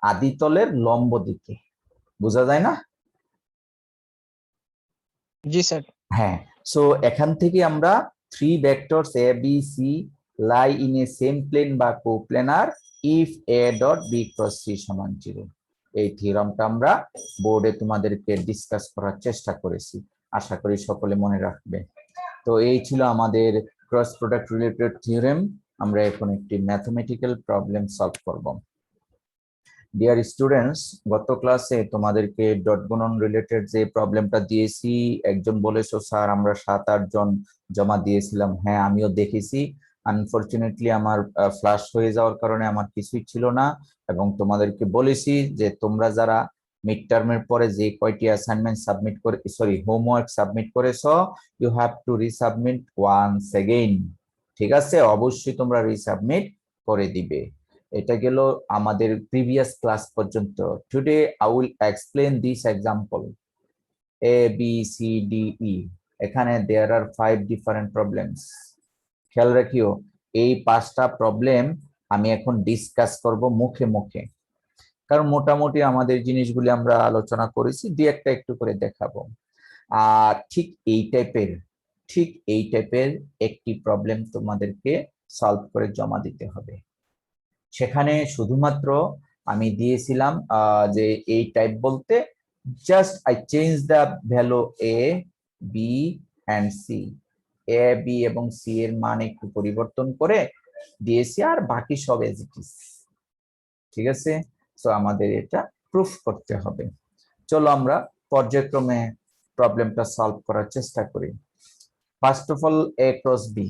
আদি তলের লম্ব দিকে। বোঝা যায় না? জি স্যার। হ্যাঁ, সো এখান থেকে আমরা three vectors A B C lie in a same plane বা coplanar if A dot B cross C সমান 0। এই থিওরামটা আমরা বোর্ডে তোমাদেরকে ডিসকাস করার চেষ্টা করেছি, আশা করি সকলে মনে রাখবে। তো এই ছিল আমাদের ক্রস প্রোডাক্ট রিলেটেড থিওরেম। আমরা এখন একটি ম্যাথমেটিক্যাল প্রবলেম সলভ করব। ডিয়ার স্টুডেন্টস, গত ক্লাসে তোমাদেরকে ডট গুণন রিলেটেড যে প্রবলেমটা দিয়েছি, একজন বলেছো স্যার আমরা 7-8 জন জমা দিয়েছিলাম। হ্যাঁ, আমিও দেখেছি। আনফরচুনেটলি আমার ফ্লাশ হয়ে যাওয়ার কারণে আমার কিছুই ছিল না, এবং তোমাদেরকে বলেছি যে তোমরা যারা মিড টার্মের পরে যে কয়টি অ্যাসাইনমেন্ট সাবমিট করে হোমওয়ার্ক সাবমিট করেছো, you have to resubmit once again. ঠিক আছে, অবশ্যই তোমরা রিসাবমিট করে দিবে। এটা গেল আমাদের প্রিভিয়াস ক্লাস পর্যন্ত। Today I will explain this example A B C D E. এখানে দেয়ার আর 5 ডিফারেন্ট প্রবলেমস। খেয়াল রাখিও, এই 5টা প্রবলেম আমি এখন ডিসকাস করব মুখে মুখে, কারণ মোটামুটি আমাদের জিনিসগুলি আমরা আলোচনা করেছি, দুই একটা একটু করে দেখাবো। আর ঠিক এই টাইপের একটি প্রবলেম তোমাদেরকে সলভ করে জমা দিতে হবে। সেখানে শুধুমাত্র আমি দিয়েছিলাম যে এই টাইপ বলতে just I change the value A B and C. A B এবং সি এর মান একটু পরিবর্তন করে দিয়েছি, আর বাকি সব এজ ইট ইজ। ঠিক আছে, সো আমাদের এটা প্রুফ করতে হবে। চলো আমরা পর্যায়ক্রমে প্রবলেমটা সলভ করার চেষ্টা করি। First of all, A cross B.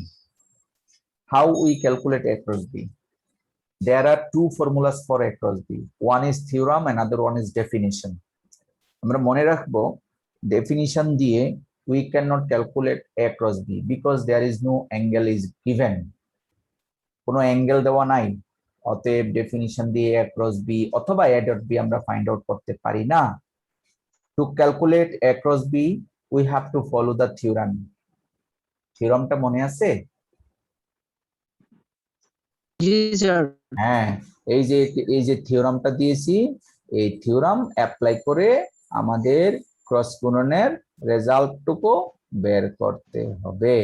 How we calculate A cross B? There are two formulas for A cross B. One is theorem, another one is definition. আমরা মনে রাখবো, definition দিয়ে we cannot calculate A cross B because there is no angle is given. কোনো angle দেওয়া নাই, অতএব definition দিয়ে A cross B অথবা A dot B আমরা ফাইন্ড আউট করতে পারি না। To calculate A cross B, we have to follow the theorem. থিওরামটা মনে আছে? জি স্যার। হ্যাঁ, এই যে থিওরামটা দিয়েছি, এই থিওরাম অ্যাপ্লাই করে আমাদের ক্রস গুণনের রেজাল্টটুকু বের করতে হবে।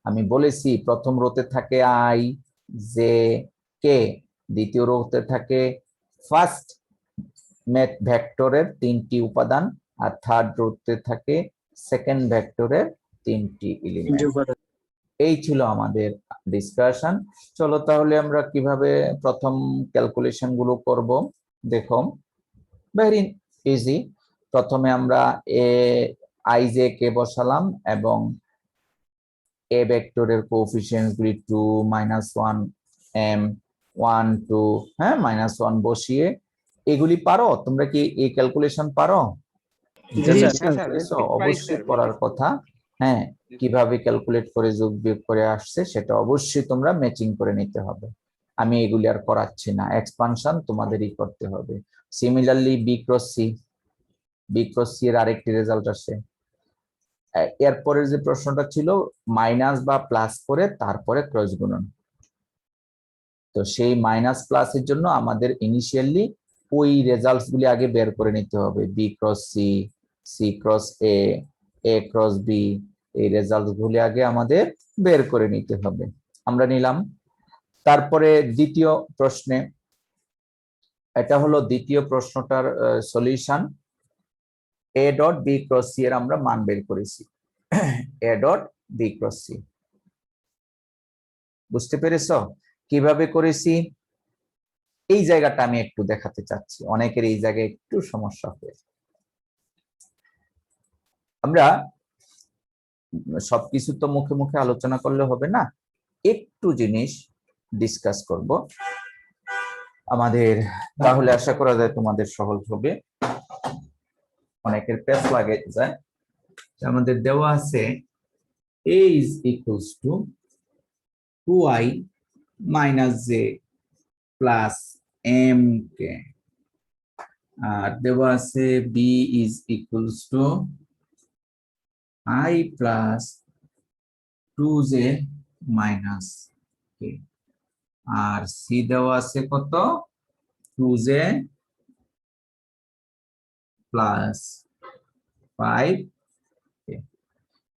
আমি বলেছি প্রথম রোতে থাকে আই জে কে, দ্বিতীয় রোতে থাকে ফার্স্ট ভেক্টরের 3টি উপাদান, আর থার্ড রোতে থাকে সেকেন্ড ভেক্টরের 3টি এলিমেন্ট। এই ছিল আমাদের ডিসকাশন। চলো তাহলে আমরা কিভাবে প্রথম ক্যালকুলেশন গুলো করব দেখো। Very easy. প্রথমে আমরা আই জে কে বসালাম এবং এ ভেক্টরের কোএফিসিয়েন্টস গুলি 2, -1, m 1 2, হ্যাঁ -1 বসিয়ে। এগুলি পারো তোমরা? কি এই ক্যালকুলেশন পারো? অবশ্যই করার কথা। হ্যাঁ, কিভাবে ক্যালকুলেট করে যোগ বিয়োগ করে আসছে সেটা অবশ্যই তোমরা ম্যাচিং করে নিতে হবে। আমি এগুলি আর করাচ্ছি না, এক্সপানশন তোমাদেরই করতে হবে। সিমিলারলি বি ক্রস সি এর আরেকটি রেজাল্ট আসে। এরপরের যে প্রশ্নটা ছিল মাইনাস বা প্লাস করে তারপরে ক্রস গুণন, তো সেই মাইনাস প্লাসের জন্য আমাদের ইনিশিয়ালি ওই রেজাল্টস গুলি আগে বের করে নিতে হবে। B cross C, C cross A, A cross B, এই রেজাল্ট গুলি আগে আমাদের বের করে নিতে হবে। আমরা নিলাম। তারপরে দ্বিতীয় প্রশ্নে, এটা হলো দ্বিতীয় প্রশ্নটার solution. A dot B cross C এর আমরা মান বের করেছি। A dot B cross C বুঝতে পেরেছো কিভাবে করেছি? এই জায়গাটা আমি একটু দেখাতে চাচ্ছি, অনেকের এই জায়গায় একটু সমস্যা হয়েছে। আমরা সবকিছু তো মুখে মুখে আলোচনা করলে হবে না, একটু জিনিস ডিসকাস করব। আমাদের তাহলে আশা করা যায় তোমাদের সহজ হবে। অনেকের পেস লাগে যায়। আমাদের দেওয়া আছে a is equals to 2i minus j plus mk, আর দেওয়া আছে b is equals to I plus 2j minus k, R c দেওয়া আছে কত 2j plus 5k।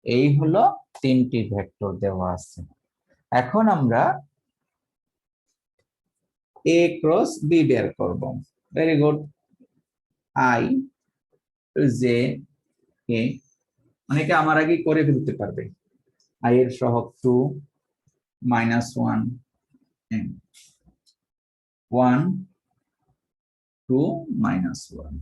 এই হলো তিনটি ভেক্টর দেওয়া আছে। এখন আমরা a ক্রস b বের করব। Very good. I j k অনেকে আমার আগে করে ফেলতে পারবে। i এর সহগ 2 minus 1 m 1 2 minus 1।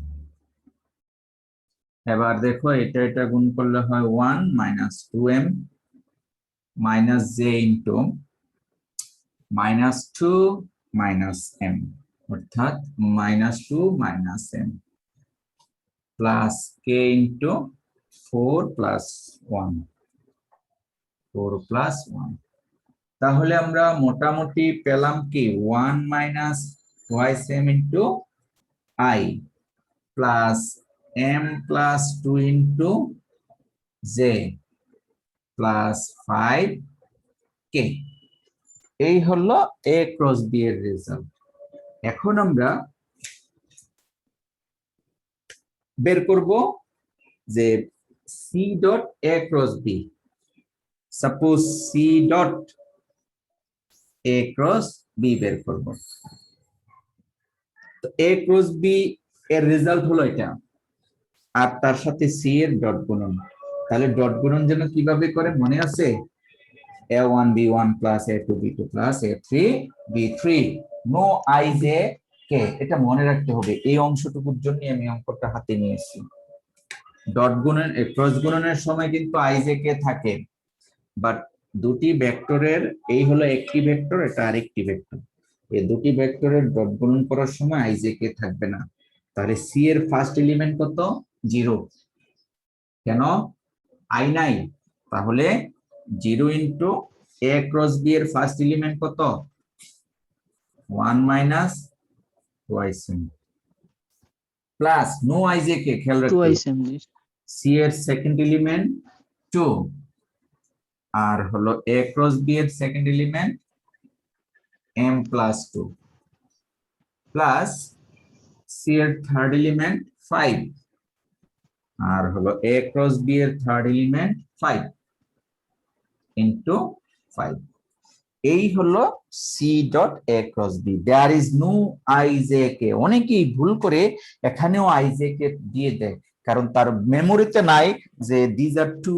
এবার দেখো এটা গুণ করলে হয় 1 minus 2m minus j into minus 2 minus m, অর্থাৎ minus 2 minus m plus k into 4 plus 1 4 plus 1। তাহলে আমরা মোটামুটি পেলাম কি 1 minus twice m into I plus m plus 2 into j plus 5k। এই হলো a ক্রস b এর result. এখন আমরা বের করব যে c dot a cross b। Suppose c dot a cross b বের করব। তো a ক্রস b এর রেজাল্ট হলো এটা, আর তার সাথে c এর ডট গুণন। তাহলে ডট গুণন যেন কিভাবে করে মনে আছে? a1 b1 plus a2 b2 plus a3 b3 no I j k। এটা মনে রাখতে হবে, এই অংশটুকুর জন্য আমি অঙ্কটা হাতে নিয়েছি। ডট গুণন ক্রস গুণনের সময় কিন্তু I j k থাকে, বাট দুটি ভেক্টরের এই হলো একটি ভেক্টর, এটা আরেকটি ভেক্টর, এই দুটি ভেক্টরের ডট গুণন করার সময় I j k থাকবে না। তাহলে c এর ফার্স্ট এলিমেন্ট কত? 0। কেন? I নাই। তাহলে 0 ইন্টু a ক্রস b এর ফার্স্ট এলিমেন্ট কত? 1 minus twice m plus no I j k। খেয়াল রাখতে হবে, twice m জি c এর সেকেন্ড এলিমেন্ট 2, আর হলো a ক্রস b এর second element m plus 2 plus c এর থার্ড এলিমেন্ট 5, আর হলো a ক্রস b এর থার্ড এলিমেন্ট 5 ইন্টু 5। এই হলো c dot a cross b। There is no I j k। অনেকেই ভুল করে এখানেও I j k দিয়ে দেয়, কারণ তার মেমোরিতে নাই যে these are two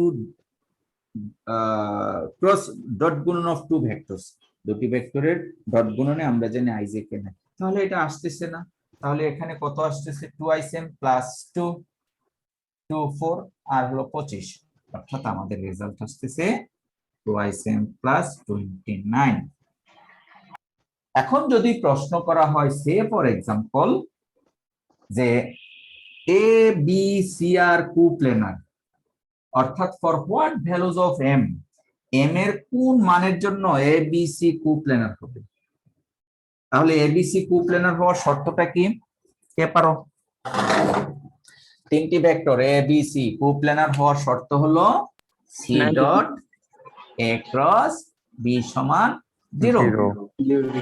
cross dot গুণন অফ টু ভেক্টরস। দুটি ভেক্টরের ডট গুণনে আমরা জানি I j k নাই, তাহলে এটা আসতেছে না। তাহলে এখানে কত আসতেছে? 2m প্লাস 2 2 4 আর হলো 25, অর্থাৎ আমাদের রেজাল্ট আসতেছে 2m প্লাস 29। এখন যদি প্রশ্ন করা হয় সে ফর এক্সাম্পল যে এ বি সি আর কোপ্লেনার, অর্থাৎ for what values of M, M এর কোন মানের জন্য এ বি সি কোপ্লেনার হবে? তাহলে এ বি সি কোপ্লেনার হওয়ার শর্তটা কি? কে পারো? তিনটি vector A B C coplanar হওয়ার শর্ত হলো C dot A cross B সমান 0।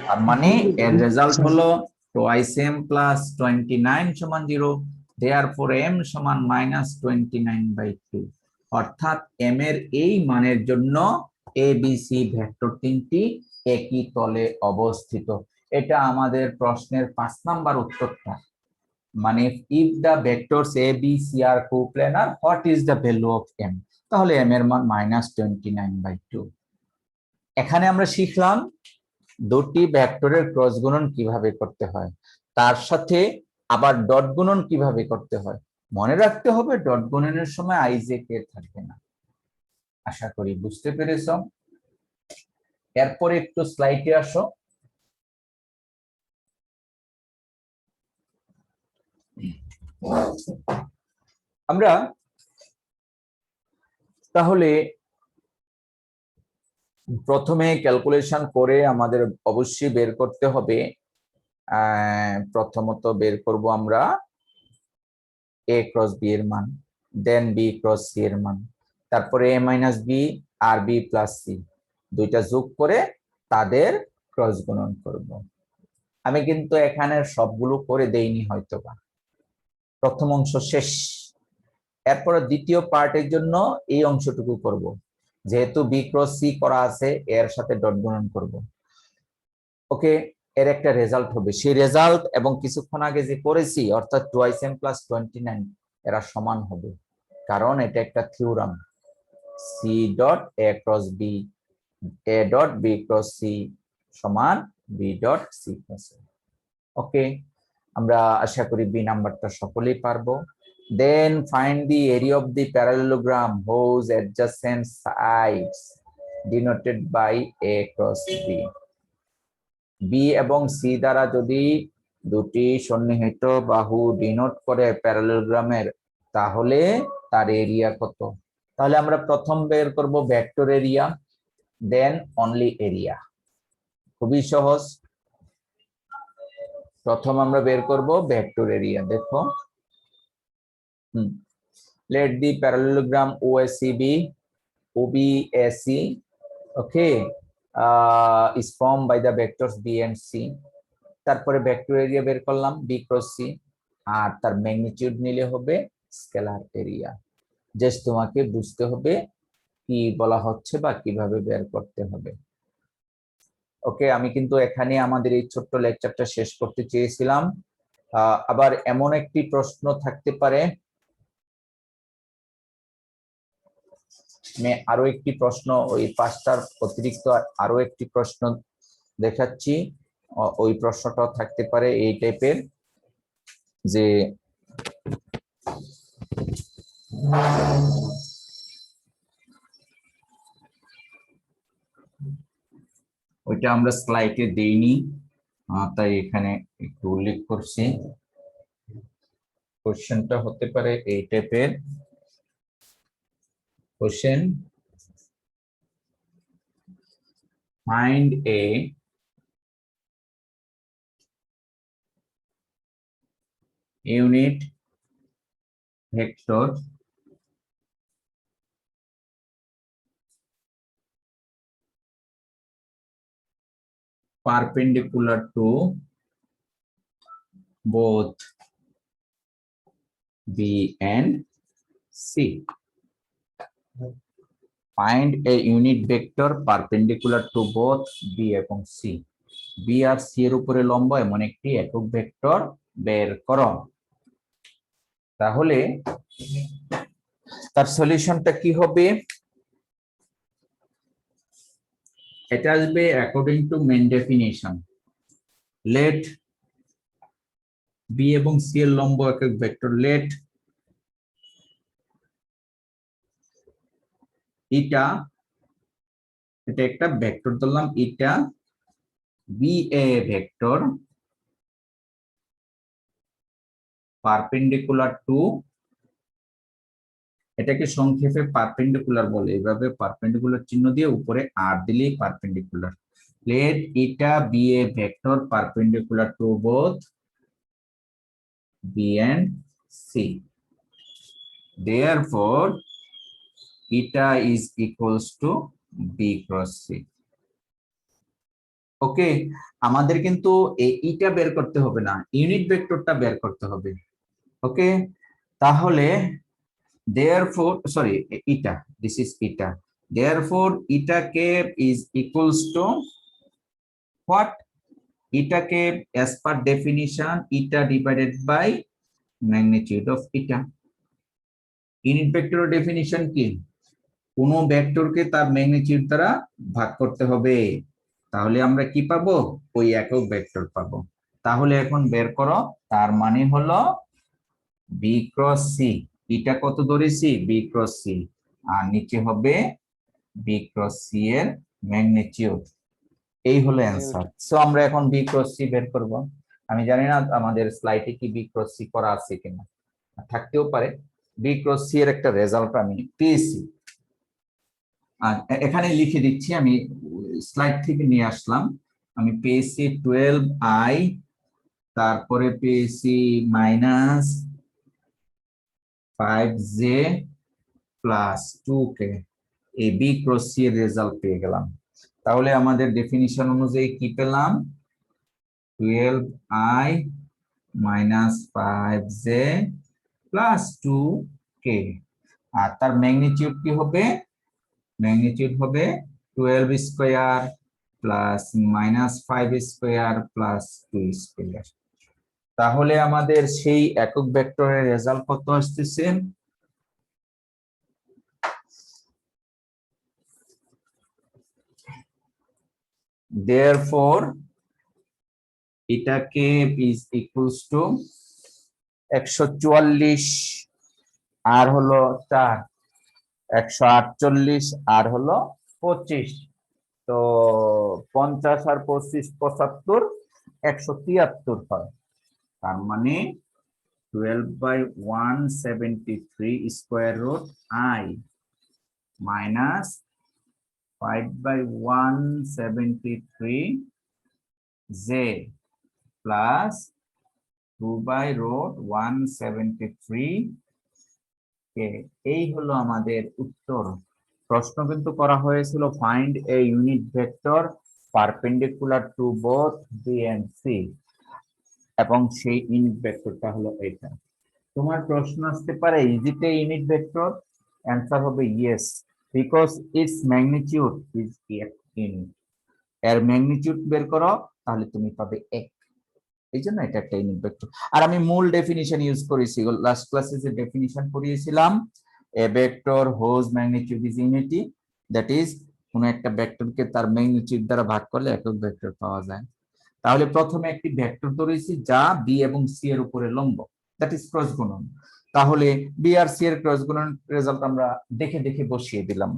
তার মানে এর রেজাল্ট হলো twice m plus 29 সমান 0। therefore m সমান -29/2। অর্থাৎ m এর এই মানের জন্য a b c ভেক্টর তিনটি একই তলে অবস্থিত। এটা আমাদের প্রশ্নের 5 নাম্বার উত্তরটা। মানে if the vectors a b c are coplanar, what is the value of m? তাহলে m এর মান -29/2। এখানে আমরা শিখলাম দুটি ভেক্টরের ক্রস গুণন কিভাবে করতে হয়, তার সাথে আবার ডট গুণন কিভাবে করতে হয়। মনে রাখতে হবে ডট গুণনের সময় I j k থাকবে না। আশা করি বুঝতে পেরেছো। এরপরে একটু স্লাইডে আসো। আমরা তাহলে প্রথমে ক্যালকুলেশন করে আমাদের অবশ্যই বের করতে হবে, প্রথমত বের করব আমরা a ক্রস b এর মান, দেন b ক্রস c এর মান, তারপরে a মাইনাস b আর b প্লাস c দুইটা যোগ করে তাদের ক্রস গুণন করব। আমি কিন্তু এখানে সবগুলো করে দেইনি হয়তোবা, প্রথম অংশ শেষ। এরপরে দ্বিতীয় পার্টের জন্য এই অংশটুকু করব, যেহেতু b ক্রস c করা আছে এর সাথে ডট গুণন করব। ওকে, এর একটা রেজাল্ট হবে, সেই রেজাল্ট এবং কিছুক্ষণ আগে যে করেছি অর্থাৎ 2m + 29 এরা সমান হবে, কারণ এটা একটা theorem, c dot a cross b, a dot b cross c সমান b dot c cross a। Okay, আমরা আশা করি বি নাম্বারটা সকলেই পারবো। Then find the area of the parallelogram whose adjacent sides denoted by a cross b। B এবং C দ্বারা যদি দুটি সন্নিহিত বাহু ডিনোট করে প্যারালেলোগ্রামের, তাহলে তার এরিয়া কত? তাহলে আমরা প্রথম বের করব vector area, then only area. খুবই সহজ, প্রথম আমরা বের করব ভেক্টর এরিয়া। দেখো, let the parallelogram OACB OBAC, okay, is formed by the vectors b and c। তারপরে ভেক্টর এরিয়া বের করলাম b ক্রস c, আর তার ম্যাগনিটিউড নিলে হবে স্কেলার এরিয়া। জাস্ট তোমাকে বুঝতে হবে কি বলা হচ্ছে বা কিভাবে বের করতে হবে। ওকে, আমি কিন্তু এখানে আমাদের এই ছোট্ট লেকচারটা শেষ করতে চেয়েছিলাম। আবার এমন একটি প্রশ্ন থাকতে পারে, আমি আরো একটি প্রশ্ন, ওই 5টার অতিরিক্ত আরো একটি প্রশ্ন দেখাচ্ছি, ওই প্রশ্নটাও থাকতে পারে এই টাইপের, যে ওইটা আমরা স্লাইডে দেইনি, তাই এখানে একটু উল্লেখ করছি। কোশ্চেনটা হতে পারে এই টাইপের question, find a unit vector perpendicular to both B and C. Find a unit vector perpendicular to both B এবং C. B আর C এর উপরে লম্ব এমন একটি একক ভেক্টর বের করো। তাহলে তার সলিউশনটা কি হবে? এটা আসবে according to main definition, let B এবং সি এর লম্ব একক ভেক্টর, লেট ইটা, এটা একটা ভেক্টর ধরলাম, ইটা B A vector perpendicular to, এটাকে সংক্ষেপে পারপেন্ডিকুলার বলে, এইভাবে পারপেন্ডিকুলার চিহ্ন দিয়ে উপরে আর দিলেই perpendicular. let eta be a vector perpendicular to both B and C, therefore eta is equals to B cross C। ওকে, আমাদের কিন্তু এইটা বের করতে হবে না, ইউনিট ভেক্টরটা বের করতে হবে। ওকে, তাহলে therefore, sorry, eta, this is eta, therefore eta cap is equals to what? Eta cap as per definition, eta divided by magnitude of eta। Unit ভেক্টরের ডেফিনিশন কি? কোন ভেক্টরকে তার ম্যাগনিটিউড দ্বারা ভাগ করতে হবে, তাহলে আমরা কি পাবো? ওই একক ভেক্টর পাবো। তাহলে এখন বের করো, তার মানে হলো বি ক্রস সি, এটা কত ধরেছি? বি ক্রস সি, আর নিচে হবে বি ক্রস সি এর ম্যাগনিটিউড। এই হলো অ্যান্সার। সো আমরা এখন বি ক্রস সি বের করব। আমি জানি না আমাদের স্লাইডে কি বি ক্রস সি করা আছে কিনা। থাকতেও পারে। বি ক্রস সি এর একটা রেজাল্ট আমি পেয়েছি, আর এখানে লিখে দিচ্ছি, আমি স্লাইড থেকে নিয়ে আসলাম। আমি পেয়েছি 12i, তারপরে পেয়েছি মাইনাস 5j প্লাস 2k, এই বি ক্রস সি এর রেজাল্ট পেয়ে গেলাম। তাহলে আমাদের ডেফিনিশন অনুযায়ী কি পেলাম? 12i minus 5j plus 2k, আর তার ম্যাগনিটিউড কি হবে? ম্যাগনিটিউড হবে 12 square plus minus 5 square plus 2 square. তাহলে আমাদের সেই একক ভেক্টরের রেজাল্ট কত আসতেছে? therefore এটাকে is equals to 144 আর হলো 4, 148 আর হলো 25, তো 50 আর 25 75, 173 হয়। তার মানে 12/173 square root i minus 5/173 j plus 2/173 k, এই হলো আমাদের উত্তর। প্রশ্ন কিন্তু করা হয়েছিল find a unit vector perpendicular to both B and C, এবং সেই ইউনিট ভেক্টরটা হলো এটা। তোমার প্রশ্ন আসতে পারে is it a unit vector? Answer হবে yes, because its magnitude is unit. এর ম্যাগনিটিউড বের করো, তাহলে তুমি পাবে 1, এই জন্য এটা একটা ইউনিট ভেক্টর। আর আমি মূল ডেফিনিশন ইউজ করেছি, লাস্ট ক্লাসে যে ডেফিনিশন পড়িয়েছিলাম, a vector whose magnitude is unity, that is কোন একটা ভেক্টরকে তার ম্যাগনিটিউড দ্বারা ভাগ করলে একক ভেক্টর পাওয়া যায়। তাহলে প্রথমে একটি ভেক্টর ধরেছি যা বি এবং সি এর উপরে লম্ব, দ্যাট ইজ ক্রস গুণন। তাহলে বি আর সি এর ক্রস গুণন রেজাল্ট আমরা দেখে দেখে বসিয়ে দিলাম।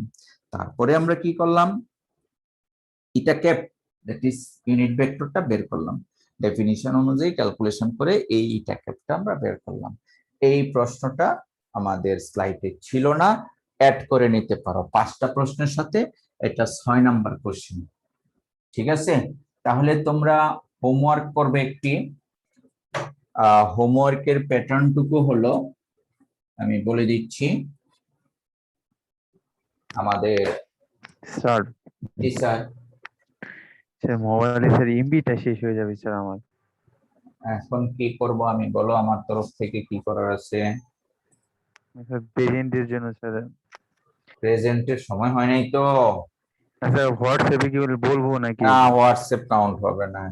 তারপরে আমরা কি করলাম? এটা ক্যাপ, দ্যাট ইজ ইউনিট ভেক্টরটা বের করলাম, ডেফিনিশন অনুযায়ী ক্যালকুলেশন করে এই ইটা ক্যাপটা আমরা বের করলাম। এই প্রশ্নটা আমাদের স্লাইডে ছিল না, অ্যাড করে নিতে পারো 5টা প্রশ্নের সাথে, এটা 6 নাম্বার কোশ্চেন। ঠিক আছে, তাহলে তোমরা হোমওয়ার্ক করবে একটি। হোমওয়ার্কের প্যাটার্নটুকু হলো, আমি বলে দিচ্ছি। আমাদের স্যার জি স্যার, স্যার মোবাইলে স্যার এমবিটা শেষ হয়ে যাবে স্যার আমার। এখন কি করব আমি, বলো আমার তরফ থেকে কি করার আছে? স্যার প্রেজেন্টের জন্য স্যার। প্রেজেন্টের সময় হয় নাই তো। স্যার হোয়াটসঅ্যাপে কি বলবো নাকি? না, হোয়াটসঅ্যাপ কাউন্ট হবে না,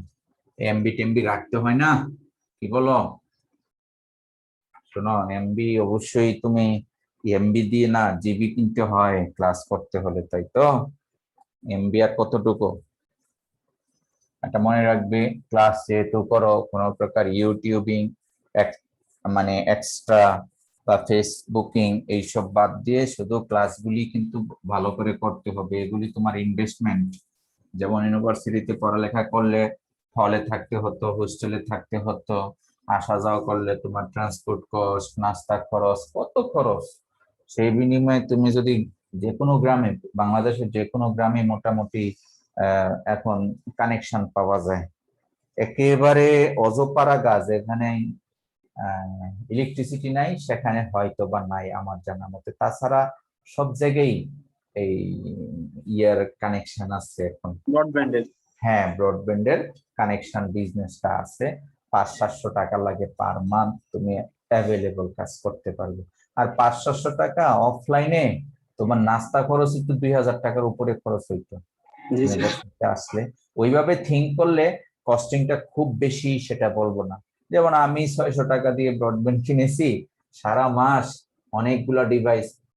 এমবি টেমবি রাখতে হয় না, কি বলো? শোনো, এমবি অবশ্যই তুমি এমবি দিয়ে না, জিবি কিনতে হয় ক্লাস করতে হলে, তাই তো? এমবি আর কতটুকু? এটা মনে রাখবে, ক্লাস যেহেতু করো, কোনো প্রকার ইউটিউবিং মানে এক্সট্রা বা ফেসবুকিং এইসব বাদ দিয়ে শুধু ক্লাসগুলি কিন্তু ভালো করে করতে হবে, এগুলি তোমার ইনভেস্টমেন্ট। যেমন ইউনিভার্সিটিতে পড়ালেখা করলে হলে থাকতে হতো, হোস্টেলে থাকতে হতো, আসা যাওয়া করলে তোমার ট্রান্সপোর্ট কস্ট, নাস্তা খরচ, কত খরচ। সেই বিনিময়ে তুমি যদি যে কোনো গ্রামে, বাংলাদেশের যে কোনো গ্রামে মোটামুটি এখন কানেকশন পাওয়া যায়, একেবারে অজপাড়া গাছ, এখানে ইলেকট্রিসিটি নাই সেখানে হয়তো বা নাই আমার জানা মতে, তাছাড়া সব জায়গায় এই ইয়ার কানেকশন আছে এখন, ব্রডব্যান্ডের। হ্যাঁ ব্রডব্যান্ডের কানেকশন বিজনেসটা আছে। 500-700 টাকা লাগে পার মান্থ, তুমি অ্যাভেলেবল কাজ করতে পারবে। আর 500-700 টাকা অফলাইনে তোমার নাস্তা খরচ একটু 2000 টাকার উপরে খরচ হইতো জি স্যার। ইউনিভার্সিটিতে আসলে। ওইভাবে থিঙ্ক করলে কস্টিংটা খুব বেশি সেটা বলবো না। যেমন আমি 600 টাকা দিয়ে ব্রডব্যান্ড কিনেছি, সারা মাস অনেকগুলা ডিভাইস